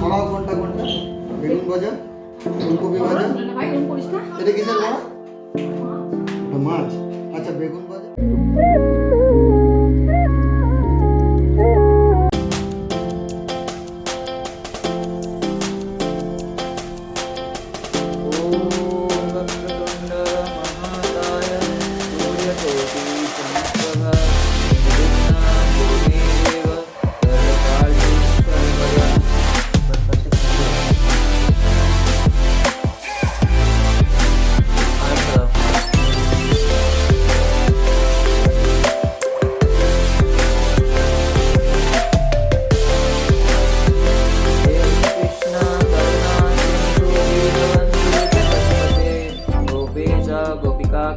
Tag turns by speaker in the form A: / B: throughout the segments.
A: ছড়াও কোনটা কোনটা? বেগুন ভাজা, ফুলকপি ভাজা। এটা কিসের বড়া? ওটা মাছ। আচ্ছা বেগুন ভাজা।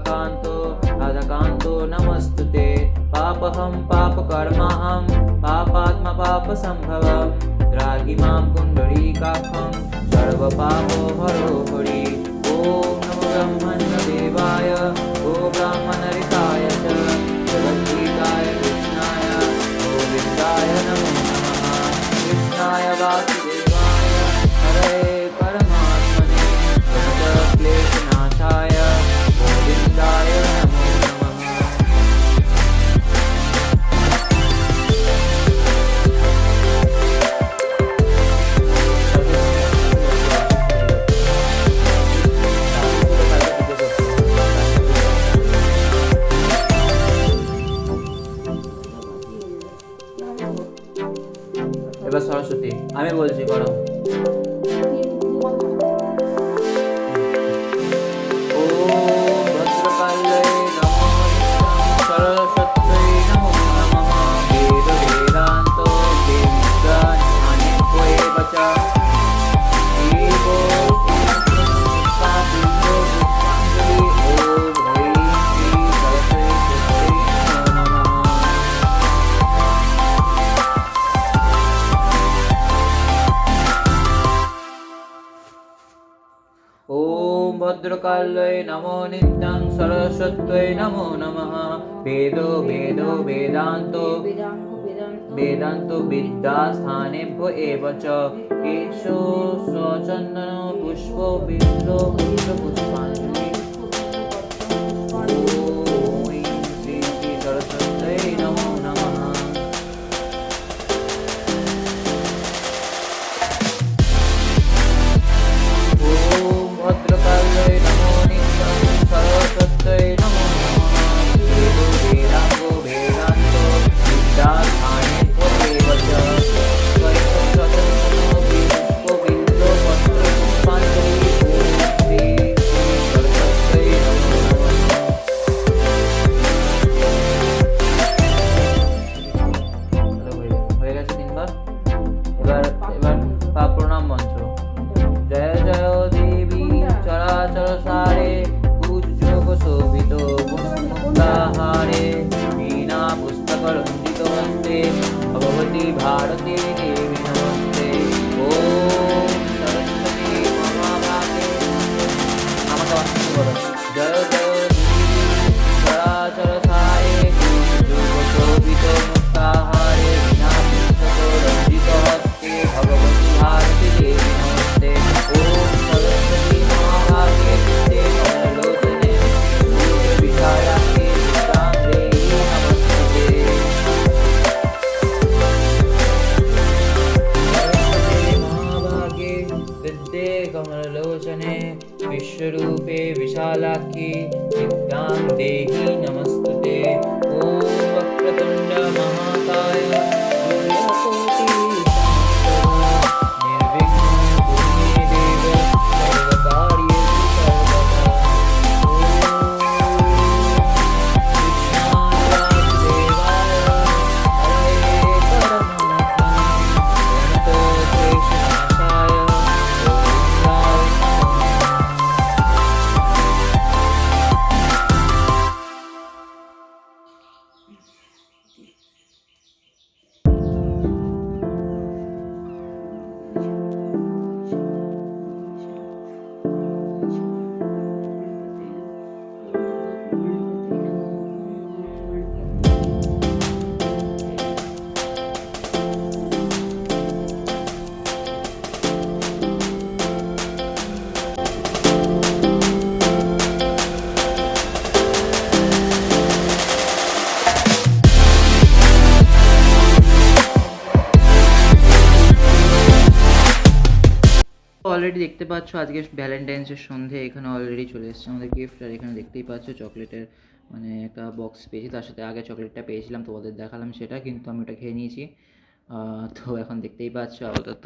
B: कांतो राधाकांतो नमस्तुते पापहं पापकर्माहं पापात्मा पापसंभवं द्राहि मां पुण्डरीकाक्षं सर्वपापो हरो हरि ॐ नमो ब्रह्मण्यदेवाय ॐ ब्राह्मणरिताय च जगद्गीताय कृष्णाय गोविन्दाय नमो नमः कृष्णाय वासुदेवाय हरे परमात्मने क्लेशनाशाय गोविन्दाय नमो नमः। এবার সরস্বতী আমি বলছি করো। ओम भद्रकाल्यै नमो नित्यं सरस्वत्यै नमो नमः वेदो वेदो वेदान्तो वेदान्तो विद्यास्थानेभ्यो एव च केशो स्वचन्दनो पुष्पो बिल्लो पुष्पाञ्जलि ओम श्री श्री सरस्वत्यै नमो नमः। भद्रकाल्यै नमो नित्यं सरस्वत्यै नमो नमः वेदो वेदाङ्गो वेदान्तो विद्यास्थानेभ्यो एव च स्वयंस्वतन्त्रो पुष्पबिन्दो पत्रपुष्पाञ्जलि ॐ श्री श्री सरस्वत्यै नमो नमः। হয়ে গেছে তিনবার। এবার প্রণাম মন্ত্র। জয় জয় দেবী চরাচর সারে পূজ্যোগ শোভিত মুক্তাহারে বীণা পুস্তক রঞ্জিত হস্তে ভগবতী ভারতী দেবী নমস্তে ওম সরস্বতী মহাভাগে আমাকে অন্তত বলো জয় জয় দেবী চরাচর সারে পূজ্যোগ শোভিত মুক্তাহারে বীণা পুস্তক রঞ্জিত হস্তে ভগবতী ভারতী দেবী নমস্তে ओम सरस्वती महाभागे विद्ये कमलोचने विशालाक्षी विश्राम्भेहि नमस्ते सरस्वती महाभागे विद्ये कमलोचने विश्वरूपे विशालाक्षी विद्यां देहि नमस्तुते ओम वक्रतुंड महाकाय सूर्यकोटि অলরেডি দেখতে পাচ্ছ আজকে ভ্যালেন্টাইন্সের সন্ধে এখানে অলরেডি চলে এসেছে আমাদের গিফট। আর এখানে দেখতেই পাচ্ছ চকলেটের মানে একটা বক্স পেয়েছি, তার সাথে আগে চকলেটটা পেয়েছিলাম, তোমাদের দেখালাম সেটা, কিন্তু আমি ওটা খেয়ে নিয়েছি। তো এখন দেখতেই পাচ্ছ আপাতত।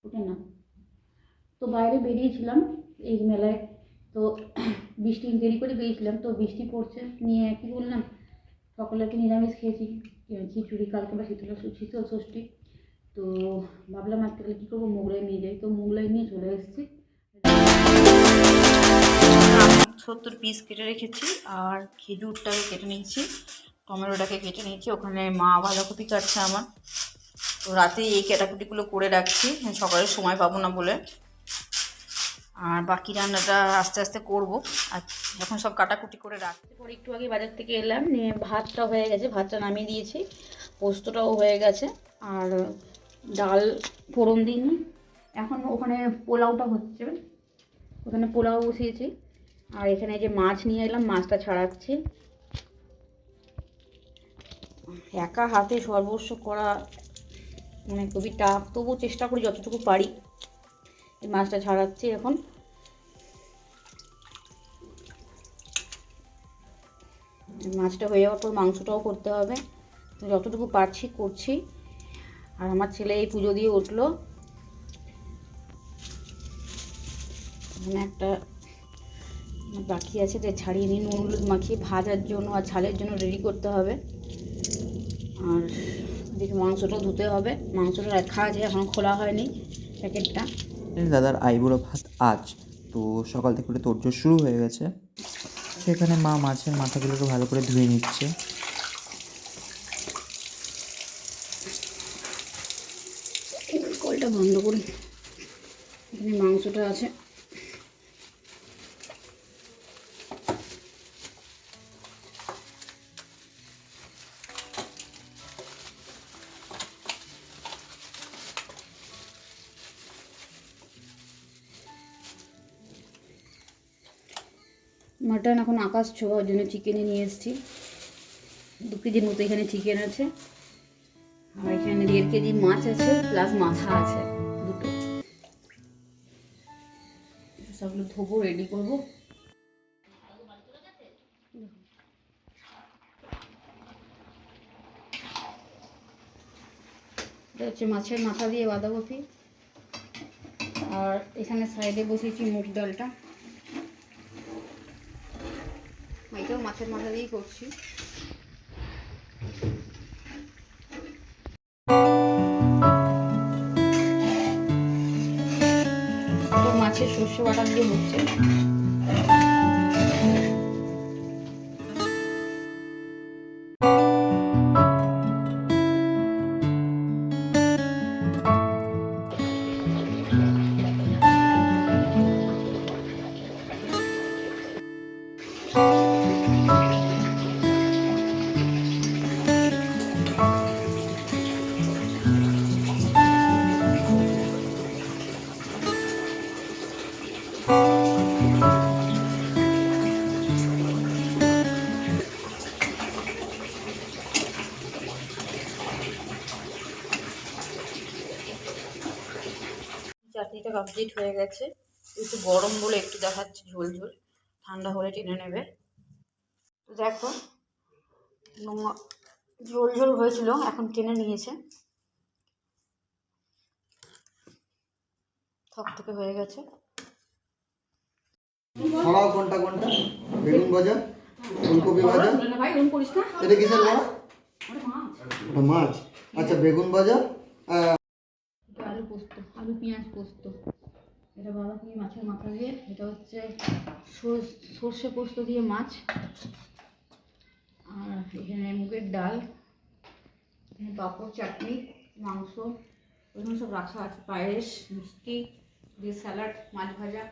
C: ওঠে না। তো বাইরে বেরিয়েছিলাম এই মেলায়, তো বৃষ্টি দেরি করে বেরিয়েছিলাম, তো বৃষ্টি পড়ছে নিয়ে কী বললাম, সকালে একটু নিরামিষ খেয়েছি, খিচুড়ি, কালকে বা শীতল ষষ্ঠী। তো ভাবলাম আজকে কী করবো, মোগলাই নিয়ে যাই, তো মোগলাই নিয়ে চলে এসেছি। 70 পিস কেটে রেখেছি, আর খেজুরটাকে কেটে নিয়েছি, টমেটোটাকে কেটে নিয়েছি, ওখানে মা বাঁধাকপি কাটছে আমার। তো রাতে এই কাটাকুটিগুলো করে রাখছি, সকালে সময় পাবো না বলে। আর বাকি রান্নাটা আস্তে আস্তে করব। আর এখন সব কাটাকুটি করে রাখতে পরে একটু আগে বাজার থেকে এলাম, নিয়ে ভাতটা হয়ে গেছে, ভাতটা নামিয়ে দিয়েছি, পোস্তটাও হয়ে গেছে, আর ডাল ফোড়ন দিইনি। এখন ওখানে পোলাওটা হচ্ছে, ওখানে পোলাও বসিয়েছি। আর এখানে যে মাছ নিয়ে এলাম, মাছটা ছাড়াচ্ছি। একা হাতে সর্বস্ব করা মানে খুবই টাফ, তবুও চেষ্টা করি যতটুকু পারি। এই মাছটা ছাড়াচ্ছি এখন। মাছটা হয়ে যাওয়ার পর মাংসটাও করতে হবে, তো যতটুকু পারছি করছি। আর আমার ছেলে এই পুজো দিয়ে উঠলো, এখানে একটা বাকি আছে, যে ছাড়িয়ে নিয়ে নুন হলুদ মাখিয়ে ভাজার জন্য আর ঝালের জন্য রেডি করতে হবে। আর দেখি মাংসটাও ধুতে হবে, মাংসটা রাখা আছে, এখন খোলা হয়নি প্যাকেটটা।
D: দাদার আইবুড়ো ভাত আজ, তো সকাল থেকে তোড়জোড় শুরু হয়ে গেছে। সেখানে মা মাছের মাথাগুলোকে ভালো করে ধুয়ে নিচ্ছে।
C: কলটা বন্ধ করি, এখানে মাংসটা আছে। মাটন এখন আকাশ ছোঁয়া, ওই জন্য চিকেনে নিয়ে এসেছি। 2 কেজির মতো এখানে চিকেন আছে, আর এখানে 1.5 কেজি মাছ আছে, প্লাস মাথা আছে দুটো। সবগুলো ধোবো, রেডি করবো। এটা হচ্ছে মাছের মাথা দিয়ে বাঁধাকপি, আর এখানে সাইডে বসিয়েছি মুগ ডালটা, এটাও মাছের মাথা দিয়েই করছি। মাছের সর্ষে বাটা দিয়ে হচ্ছে। কমপ্লিট হয়ে গেছে। একটু গরম বলে একটু দেখাচ্ছি ঝোল ঝোল, ঠান্ডা হলে টেনে নেবে। তো দেখো ঝোল ঝোল হয়েছিল, এখন টেনে নিয়েছে, থকথকে হয়ে গেছে।
A: ছড়াও কোনটা কোনটা? বেগুন ভাজা, ফুলকপি ভাজা,
C: ভাই ওরকম করিস না,
A: এটা কিসের বড়া?
C: ওটা মাছ।
A: ওটা মাছ। আচ্ছা বেগুন ভাজা,
C: এটা আলু পোস্ত, আলু পেঁয়াজ পোস্ত। এটা বাঁধাকপি মাছের মাথা দিয়ে, এটা হচ্ছে সর্ষে পোস্ত দিয়ে মাছ। আর এখানে মুগের ডাল, এখানে পাঁপড়, চাটনি, মাংস, ওইখানে সব রাখা আছে, পায়েস, মিষ্টি দিয়ে স্যালাড, মাছ ভাজা।